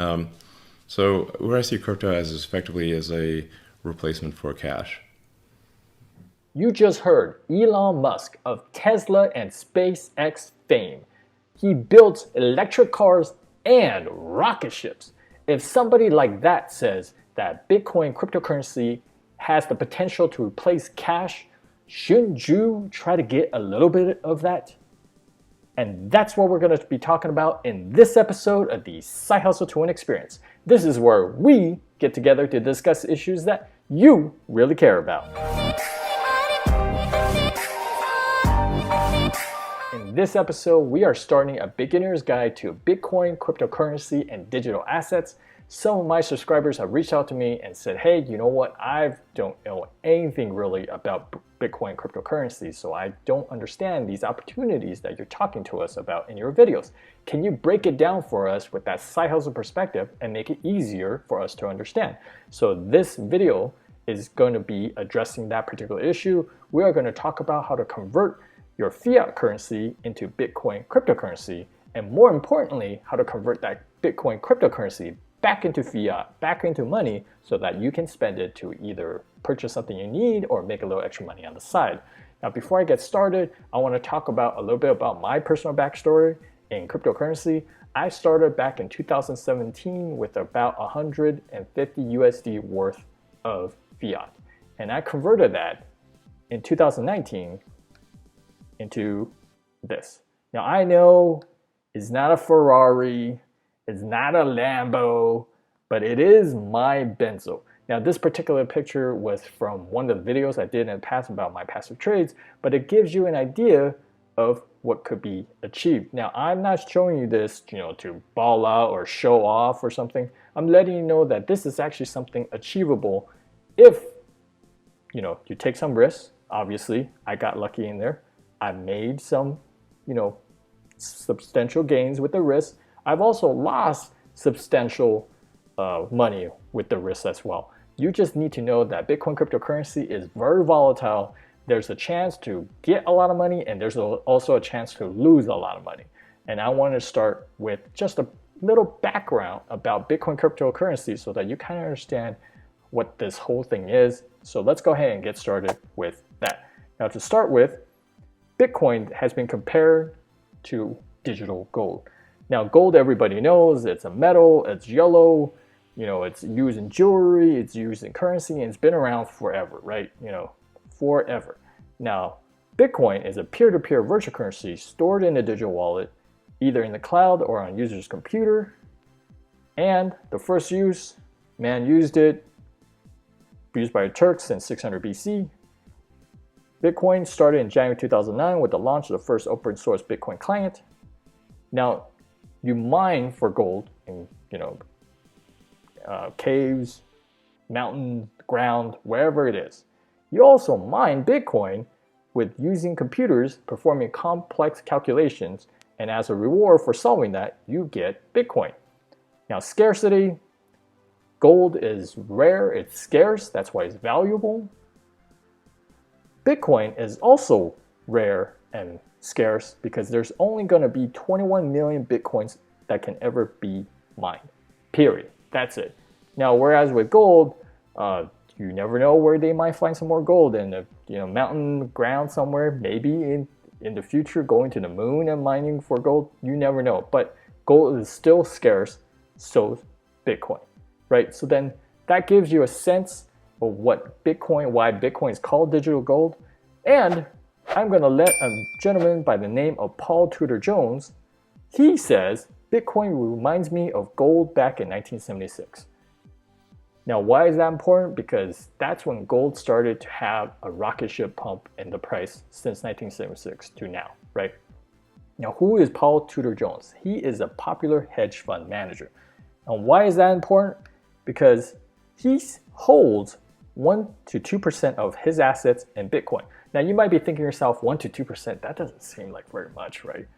So what I see crypto as is effectively as a replacement for cash. You just heard Elon Musk of Tesla and SpaceX fame. He builds electric cars and rocket ships. If somebody like that says that Bitcoin cryptocurrency has the potential to replace cash, shouldn't you try to get a little bit of that? And that's what we're going to be talking about in this episode of the Side Hustle to Win experience. This is where we get together to discuss issues that you really care about. In this episode, we are starting a beginner's guide to Bitcoin, cryptocurrency, and digital assets. Some of my subscribers have reached out to me and said, hey, you know what? I don't know anything really about Bitcoin cryptocurrency, so I don't understand these opportunities that you're talking to us about in your videos. Can you break it down for us with that side hustle perspective and make it easier for us to understand? So this video is going to be addressing that particular issue. We are going to talk about how to convert your fiat currency into Bitcoin cryptocurrency, and more importantly, how to convert that Bitcoin cryptocurrency back into fiat, back into money, so that you can spend it to either purchase something you need or make a little extra money on the side. Now, before I get started, I want to talk about a little bit about my personal backstory in cryptocurrency. I started back in 2017 with about 150 USD worth of fiat, and I converted that in 2019 into this. Now, I know it's not a Ferrari, it's not a Lambo, but it is my Benzo. Now, this particular picture was from one of the videos I did in the past about my passive trades, but it gives you an idea of what could be achieved. Now, I'm not showing you this, to ball out or show off or something. I'm letting you know that this is actually something achievable if, you take some risks. Obviously, I got lucky in there. I made some, substantial gains with the risk. I've also lost substantial money with the risk as well. You just need to know that Bitcoin cryptocurrency is very volatile. There's a chance to get a lot of money, and there's also a chance to lose a lot of money. And I want to start with just a little background about Bitcoin cryptocurrency so that you kind of understand what this whole thing is. So let's go ahead and get started with that. Now, to start with, Bitcoin has been compared to digital gold. Now, gold, everybody knows, it's a metal, it's yellow, it's used in jewelry, it's used in currency, and it's been around forever, right? Forever. Now, Bitcoin is a peer-to-peer virtual currency stored in a digital wallet, either in the cloud or on a user's computer. And the first use, man used it, used by the Turks in 600 BC. Bitcoin started in January 2009 with the launch of the first open source Bitcoin client. Now, you mine for gold in, caves, mountain, ground, wherever it is. You also mine Bitcoin with using computers performing complex calculations, and as a reward for solving that, you get Bitcoin. Now, scarcity, gold is rare, it's scarce, that's why it's valuable. Bitcoin is also rare and scarce because there's only going to be 21 million Bitcoins that can ever be mined. Period. That's it. Now, whereas with gold, you never know where they might find some more gold in the mountain ground somewhere. Maybe in the future, going to the moon and mining for gold. You never know. But gold is still scarce, so is Bitcoin, right? So then that gives you a sense of what Bitcoin, why Bitcoin is called digital gold. And I'm going to let a gentleman by the name of Paul Tudor Jones, he says, Bitcoin reminds me of gold back in 1976. Now, why is that important? Because that's when gold started to have a rocket ship pump in the price since 1976 to now, right? Now, who is Paul Tudor Jones? He is a popular hedge fund manager. And why is that important? Because he holds 1 to 2% of his assets in Bitcoin. Now, you might be thinking to yourself, 1 to 2%, that doesn't seem like very much, right?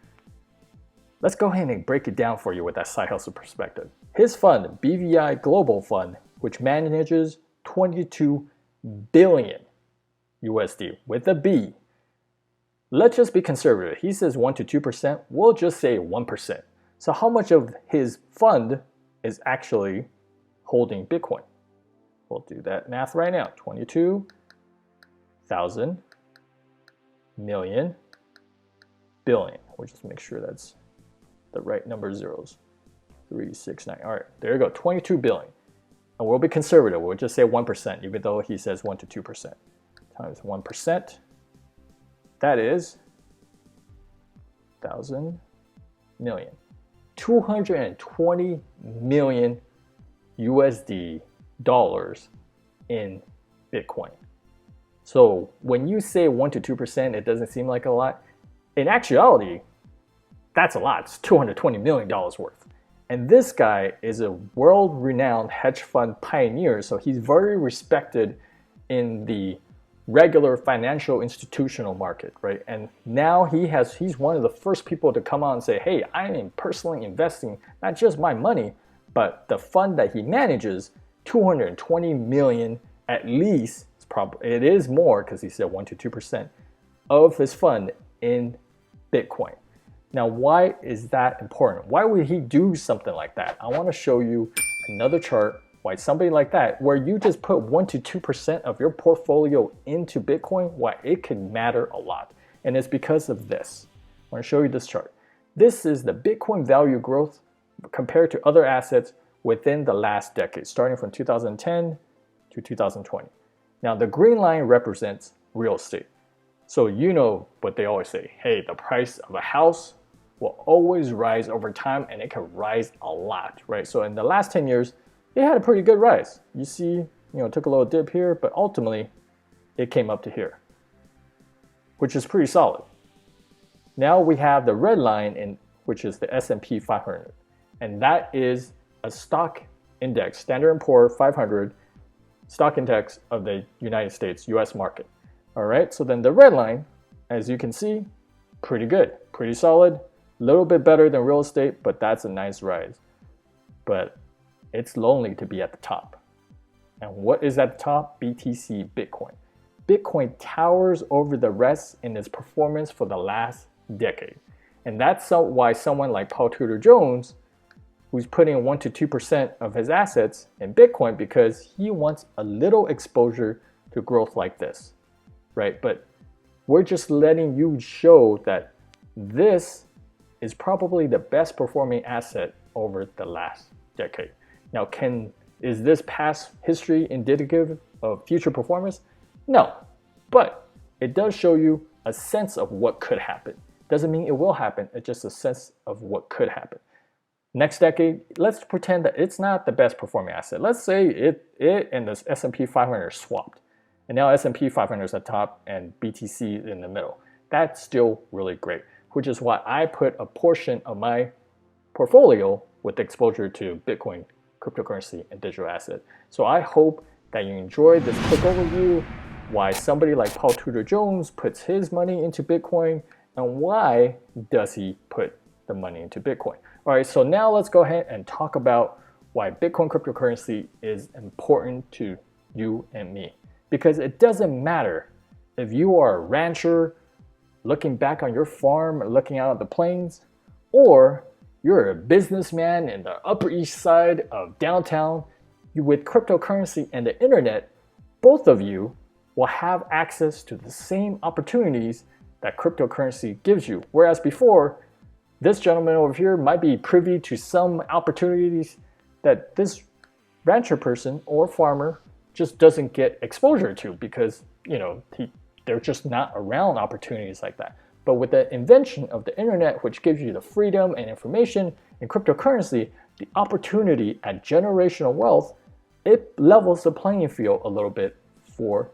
Let's go ahead and break it down for you with that side hustle perspective. His fund, BVI Global Fund, which manages 22 billion USD with a B. Let's just be conservative. He says 1 to 2%. We'll just say 1%. So how much of his fund is actually holding Bitcoin? We'll do that math right now. 22,000 million billion. We'll just make sure that's the right number of zeros. 369. All right, there you go. 22 billion. And we'll be conservative. We'll just say 1%, even though he says 1 to 2%. Times 1%. That is 1,000 million. 220 million USD dollars in Bitcoin. So when you say 1 to 2%, it doesn't seem like a lot. In actuality, that's a lot. It's $220 million worth. And this guy is a world-renowned hedge fund pioneer, so he's very respected in the regular financial institutional market, right? And now he's one of the first people to come out and say, hey, I am personally investing not just my money, but the fund that he manages, 220 million at least, it is more because he said 1 to 2% of his fund in Bitcoin. Now, why is that important? Why would he do something like that? I want to show you another chart why somebody like that, where you just put 1 to 2% of your portfolio into Bitcoin, why it can matter a lot. And it's because of this. I want to show you this chart. This is the Bitcoin value growth compared to other assets within the last decade, starting from 2010 to 2020. Now, the green line represents real estate. So you know what they always say, hey, the price of a house will always rise over time, and it can rise a lot, right? So in the last 10 years, it had a pretty good rise. You see, it took a little dip here, but ultimately it came up to here, which is pretty solid. Now we have the red line, which is the S&P 500, and that is a stock index, Standard & Poor's 500 stock index of the United States, US market. All right, so then the red line, as you can see, pretty good, pretty solid, a little bit better than real estate, but that's a nice rise. But it's lonely to be at the top. And what is at the top? BTC, Bitcoin. Bitcoin towers over the rest in its performance for the last decade. And that's why someone like Paul Tudor Jones, who's putting 1 to 2% of his assets in Bitcoin, because he wants a little exposure to growth like this, right? But we're just letting you show that this is probably the best performing asset over the last decade. Now, is this past history indicative of future performance? No, but it does show you a sense of what could happen. Doesn't mean it will happen, it's just a sense of what could happen. Next decade, let's pretend that it's not the best performing asset. Let's say it and the S&P 500 are swapped. And now S&P 500 is at top and BTC in the middle. That's still really great, which is why I put a portion of my portfolio with exposure to Bitcoin, cryptocurrency, and digital asset. So I hope that you enjoyed this quick overview, why somebody like Paul Tudor Jones puts his money into Bitcoin, and why does he put the money into Bitcoin. All right, so now let's go ahead and talk about why Bitcoin cryptocurrency is important to you and me. Because it doesn't matter if you are a rancher looking back on your farm, looking out at the plains, or you're a businessman in the Upper East Side of downtown. With cryptocurrency and the internet, both of you will have access to the same opportunities that cryptocurrency gives you. Whereas before, this gentleman over here might be privy to some opportunities that this rancher person or farmer just doesn't get exposure to because, they're just not around opportunities like that. But with the invention of the internet, which gives you the freedom and information in cryptocurrency, the opportunity at generational wealth, it levels the playing field a little bit for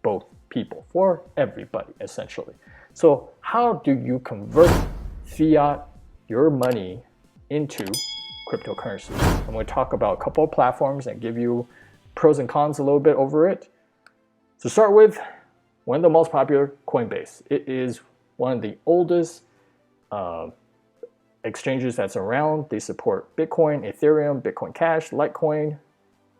both people, for everybody, essentially. So how do you convert fiat, your money, into cryptocurrency? I'm going to talk about a couple of platforms and give you pros and cons a little bit over it. To start with, one of the most popular, Coinbase. It is one of the oldest exchanges that's around. They support Bitcoin, Ethereum, Bitcoin Cash, Litecoin,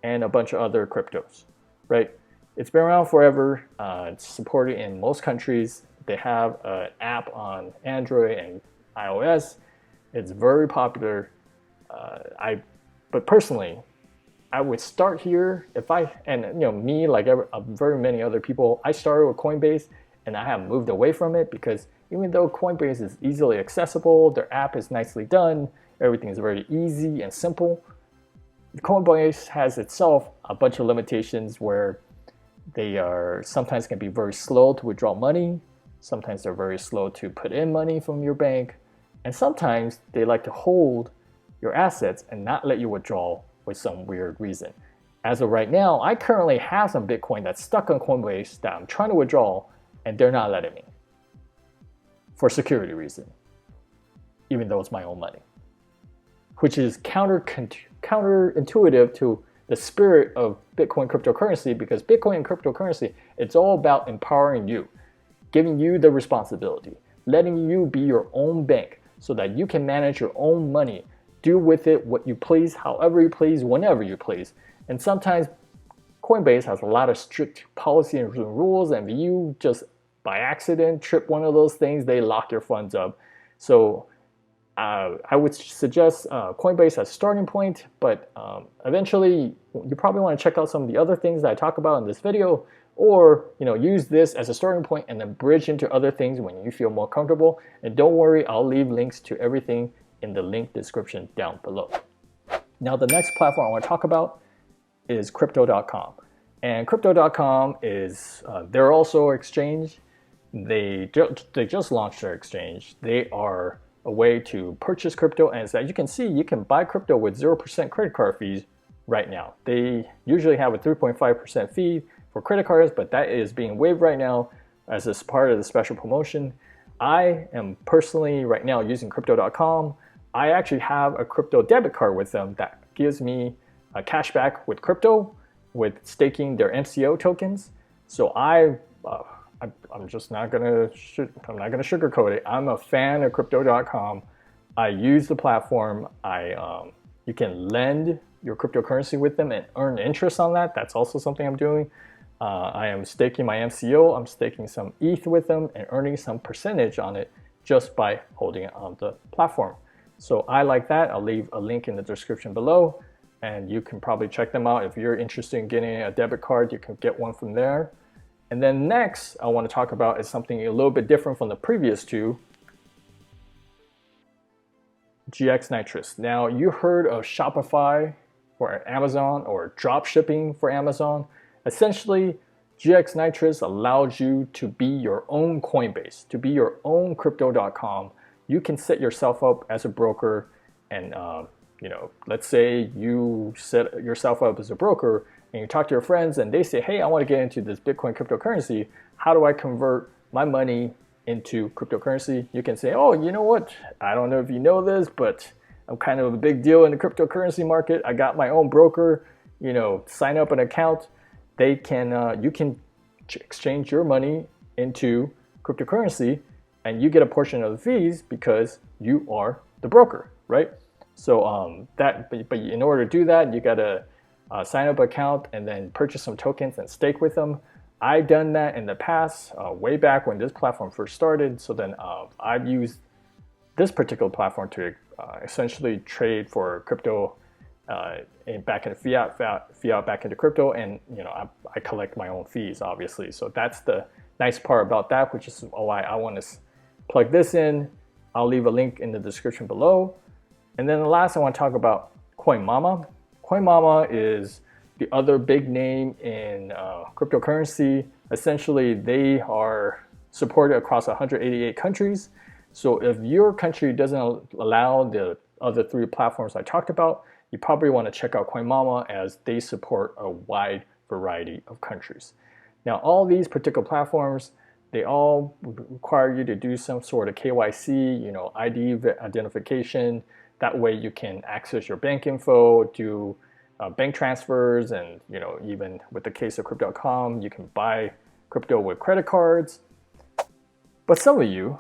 and a bunch of other cryptos, right? It's been around forever. It's supported in most countries. They have an app on Android and iOS. It's very popular. I But personally, I would start here me, like very many other people, I started with Coinbase and I have moved away from it because even though Coinbase is easily accessible, their app is nicely done, everything is very easy and simple, Coinbase has itself a bunch of limitations where they are sometimes can be very slow to withdraw money, sometimes they're very slow to put in money from your bank, and sometimes they like to hold your assets and not let you withdraw with some weird reason. As of right now, I currently have some Bitcoin that's stuck on Coinbase that I'm trying to withdraw and they're not letting me for security reason, even though it's my own money, which is counterintuitive to the spirit of Bitcoin cryptocurrency, because Bitcoin and cryptocurrency, it's all about empowering you, giving you the responsibility, letting you be your own bank so that you can manage your own money, do with it what you please, however you please, whenever you please. And sometimes Coinbase has a lot of strict policy and rules, and if you just by accident trip one of those things, they lock your funds up. So I would suggest Coinbase as a starting point, but eventually you probably want to check out some of the other things that I talk about in this video, or use this as a starting point and then bridge into other things when you feel more comfortable. And don't worry, I'll leave links to everything in the link description down below. Now the next platform I want to talk about is Crypto.com. And Crypto.com is, they're also an exchange. They just launched their exchange. They are a way to purchase crypto, and as you can see, you can buy crypto with 0% credit card fees right now. They usually have a 3.5% fee for credit cards, but that is being waived right now as a part of the special promotion. I am personally right now using Crypto.com. I actually have a crypto debit card with them that gives me a cash back with crypto with staking their MCO tokens. So I'm just not gonna sugarcoat it. I'm a fan of Crypto.com. I use the platform. You can lend your cryptocurrency with them and earn interest on that. That's also something I'm doing. I am staking my MCO. I'm staking some ETH with them and earning some percentage on it just by holding it on the platform. So I like that. I'll leave a link in the description below, and you can probably check them out. If you're interested in getting a debit card, you can get one from there. And then next I want to talk about is something a little bit different from the previous two, GX Nitrous. Now you heard of Shopify for Amazon or drop shipping for Amazon. Essentially, GX Nitrous allows you to be your own Coinbase, to be your own Crypto.com. You can set yourself up as a broker, and let's say you set yourself up as a broker and you talk to your friends and they say, hey, I want to get into this Bitcoin cryptocurrency. How do I convert my money into cryptocurrency? You can say, oh, you know what? I don't know if you know this, but I'm kind of a big deal in the cryptocurrency market. I got my own broker, sign up an account. You can exchange your money into cryptocurrency and you get a portion of the fees because you are the broker, right? So but in order to do that, you gotta sign up an account and then purchase some tokens and stake with them. I've done that in the past, way back when this platform first started. So then I've used this particular platform to essentially trade for crypto back into fiat back into crypto, and I collect my own fees, obviously. So that's the nice part about that, which is why I want to plug this in. I'll leave a link in the description below. And then the last I want to talk about CoinMama. CoinMama is the other big name in cryptocurrency. Essentially, they are supported across 188 countries. So if your country doesn't allow the other three platforms I talked about, you probably want to check out CoinMama, as they support a wide variety of countries. Now, all these particular platforms, they all require you to do some sort of KYC, ID identification. That way you can access your bank info, do bank transfers, and even with the case of Crypto.com, you can buy crypto with credit cards. But some of you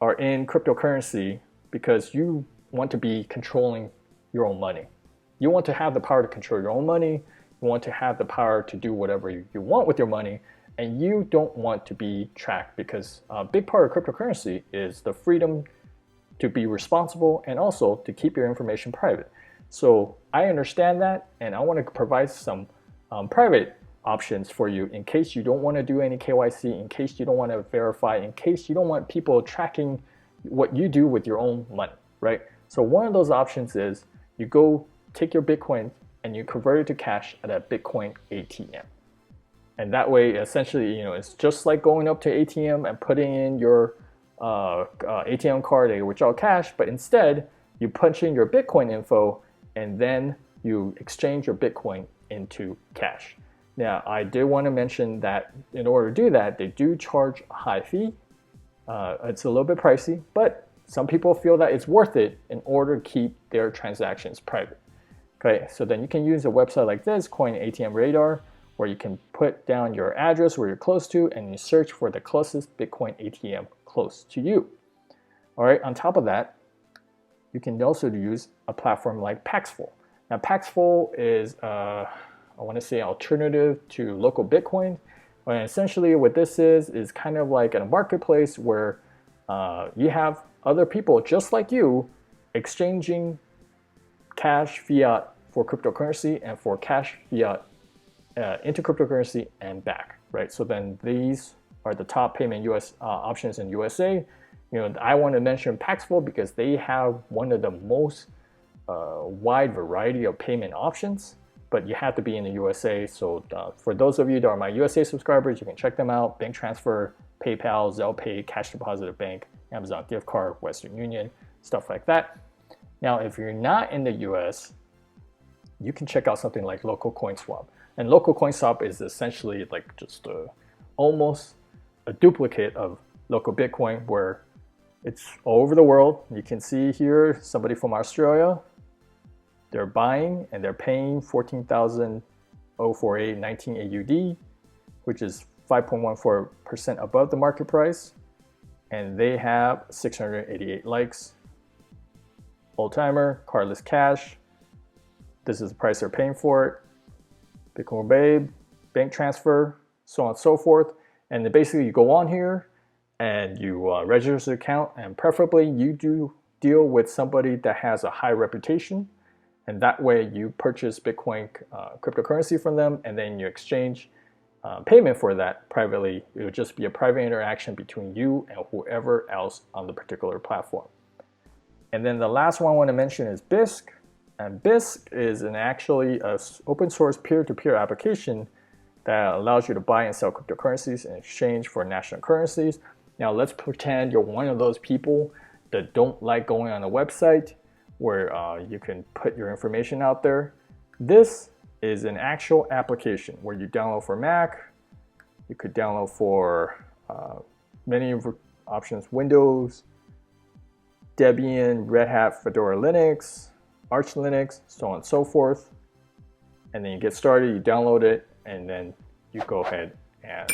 are in cryptocurrency because you want to be controlling your own money. You want to have the power to control your own money. You want to have the power to do whatever you want with your money, and you don't want to be tracked, because a big part of cryptocurrency is the freedom to be responsible and also to keep your information private. So I understand that, and I want to provide some private options for you in case you don't want to do any KYC, in case you don't want to verify, in case you don't want people tracking what you do with your own money, right? So one of those options is you go take your Bitcoin and you convert it to cash at a Bitcoin ATM. And that way, essentially, it's just like going up to ATM and putting in your ATM card and withdraw cash, but instead you punch in your Bitcoin info and then you exchange your Bitcoin into cash. Now, I did want to mention that in order to do that, they do charge a high fee. It's a little bit pricey, but some people feel that it's worth it in order to keep their transactions private. Okay, so then you can use a website like this, Coin ATM Radar, where you can put down your address where you're close to and you search for the closest Bitcoin ATM close to you. All right, on top of that, you can also use a platform like Paxful. Now, Paxful is, I want to say, alternative to local Bitcoin. And essentially what this is kind of like a marketplace where you have other people just like you exchanging cash fiat for cryptocurrency and for cash fiat into cryptocurrency and back, right? So then these are the top payment options in USA. I want to mention Paxful because they have one of the most wide variety of payment options, but you have to be in the USA. So for those of you that are my USA subscribers, you can check them out. Bank transfer, PayPal, Zelle Pay, cash deposit at bank, Amazon gift card, Western Union, stuff like that. Now, if you're not in the US, you can check out something like Local CoinSwap. And Local CoinSwap is essentially like just almost a duplicate of local Bitcoin, where it's all over the world. You can see here somebody from Australia, they're buying and they're paying 14,048.19 AUD, which is 5.14% above the market price. And they have 688 likes. Old timer, cardless cash. This is the price they're paying for it. Bitcoin Babe, bank transfer, so on and so forth. And then basically you go on here and you register an account, and preferably you do deal with somebody that has a high reputation. And that way you purchase Bitcoin cryptocurrency from them, and then you exchange payment for that privately. It will just be a private interaction between you and whoever else on the particular platform. And then the last one I want to mention is Bisq. And Bisq is actually an open source peer-to-peer application that allows you to buy and sell cryptocurrencies in exchange for national currencies. Now let's pretend you're one of those people that don't like going on a website where you can put your information out there. This is an actual application where you download for Mac. You could download for many options: Windows, Debian, Red Hat, Fedora Linux, Arch Linux, so on and so forth. And then you get started, you download it, and then you go ahead and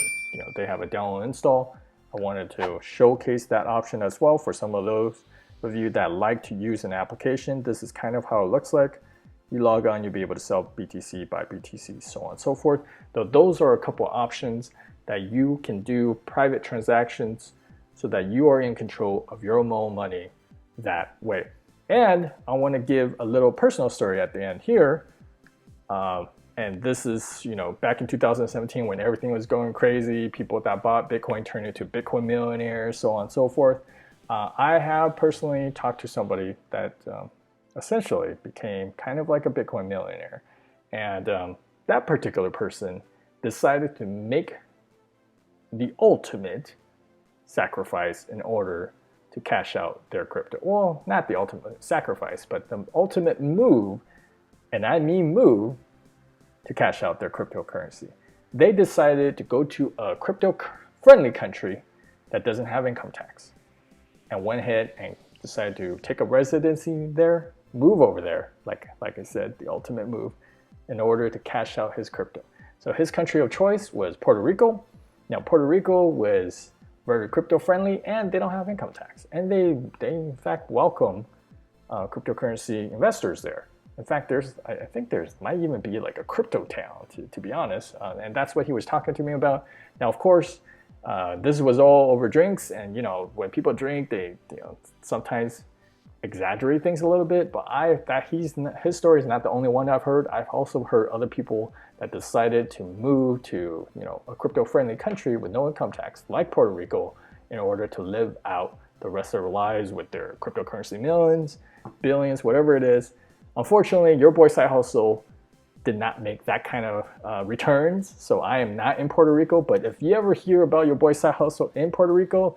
they have a download install. I wanted to showcase that option as well for some of those of you that like to use an application. This is kind of how it looks like. You log on, you'll be able to sell BTC, buy BTC, so on and so forth. So those are a couple of options that you can do private transactions so that you are in control of your own money that way. And I want to give a little personal story at the end here. And this is, back in 2017 when everything was going crazy, people that bought Bitcoin turned into Bitcoin millionaires, so on and so forth. I have personally talked to somebody that essentially became kind of like a Bitcoin millionaire. And that particular person decided to make the ultimate sacrifice in order to cash out their crypto. Well, not the ultimate sacrifice, but the ultimate move, and I mean move, to cash out their cryptocurrency. They decided to go to a crypto-friendly country that doesn't have income tax, and went ahead and decided to take a residency there, move over there, like I said, the ultimate move, in order to cash out his crypto. So his country of choice was Puerto Rico. Now, Puerto Rico was very crypto friendly, and they don't have income tax. And they in fact welcome cryptocurrency investors there. In fact, I think there's might even be like a crypto town, to be honest. And that's what he was talking to me about. Now, of course, this was all over drinks, and when people drink, they sometimes exaggerate things a little bit, but his story is not the only one I've heard. I've also heard other people that decided to move to a crypto-friendly country with no income tax, like Puerto Rico, in order to live out the rest of their lives with their cryptocurrency millions, billions, whatever it is. Unfortunately, your boy Side Hustle did not make that kind of returns, so I am not in Puerto Rico. But if you ever hear about your boy Side Hustle in Puerto Rico,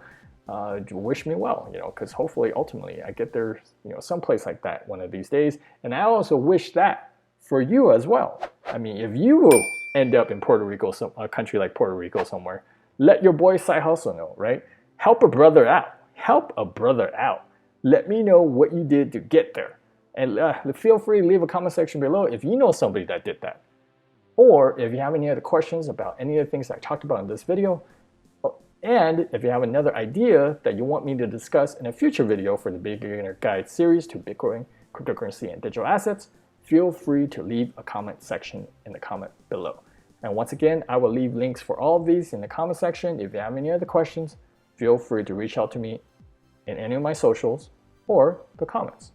wish me well, because hopefully, ultimately, I get there, someplace like that one of these days. And I also wish that for you as well. I mean, if you will end up in Puerto Rico, a country like Puerto Rico somewhere, let your boy Side Hustle know, right? Help a brother out. Help a brother out. Let me know what you did to get there. And feel free to leave a comment section below if you know somebody that did that. Or if you have any other questions about any of the things I talked about in this video. And if you have another idea that you want me to discuss in a future video for the Beginner Guide series to Bitcoin, cryptocurrency, and digital assets, feel free to leave a comment section in the comment below. And once again, I will leave links for all of these in the comment section. If you have any other questions, feel free to reach out to me in any of my socials or the comments.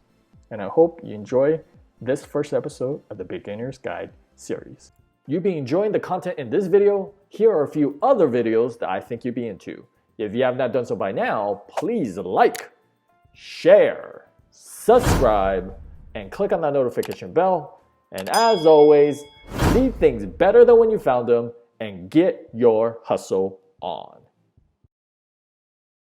And I hope you enjoy this first episode of the Beginner's Guide series. You've been enjoying the content in this video? Here are a few other videos that I think you'd be into. If you have not done so by now, please like, share, subscribe, and click on that notification bell. And as always, leave things better than when you found them and get your hustle on.